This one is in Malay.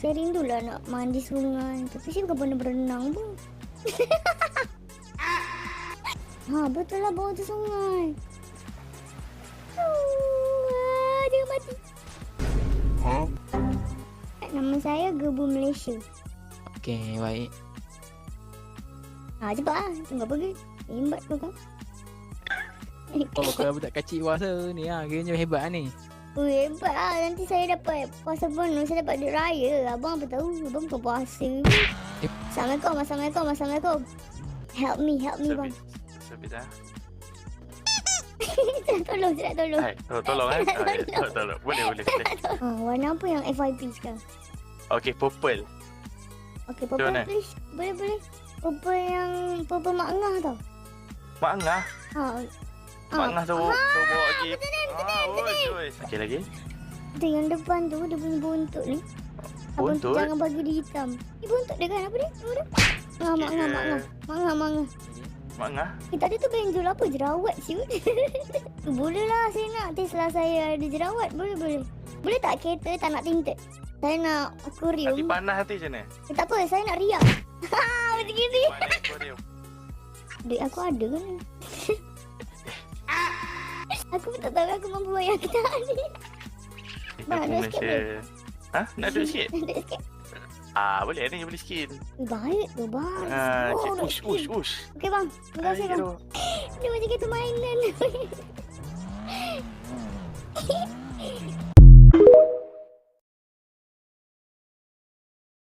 Saya rindulah nak mandi sungai. Tapi saya bukan pernah berenang pun. Betul lah bawah tu sungai. Jangan mati. Nama saya Gebu Malaysia. Okey, baik. Cepat lah. Tunggu pergi. Hebat tu kau. Oh, kau budak kecil puasa ni lah. Kiranya hebat ni. Hebat lah. Nanti saya dapat puasa penuh. Saya dapat duit raya. Abang apa tahu. Abang bukan puasa. Assalamualaikum. Help me bang. Sebisa. Tolong. Tolong Tolong. Boleh. Warna apa yang FYP sekarang? Okey, purple. Okey, purple please. Boleh. Purple yang purple Mak Ngah tau. Mak Ngah. Mak Ngah tu bawa lagi. Betul. Okey lagi. Itu yang depan tu dia punya buntut ni. Abang Buntut? jangan bagi dia hitam. Ni buntut dia kan? Apa dia? Mak Ngah. Mak Ngah. Tadi tu kan jual apa? Jerawat siut. Boleh lah saya nak taste lah saya ada jerawat. Boleh. Boleh tak kereta tak nak tinted? Saya nak akuarium. Hati panas hati macam mana? Tak apa, saya nak riak. Macam gini. Panas akuarium. Duit aku ada kan? Aku pun tak tahu aku mampu bayar kita ni. Bang, ada sikit boleh? Nak duit sikit? Duit sikit. Boleh ni beli skin. Baik tu bang. Ush. Okey bang, terima kasih bang. Dia macam kita mainan.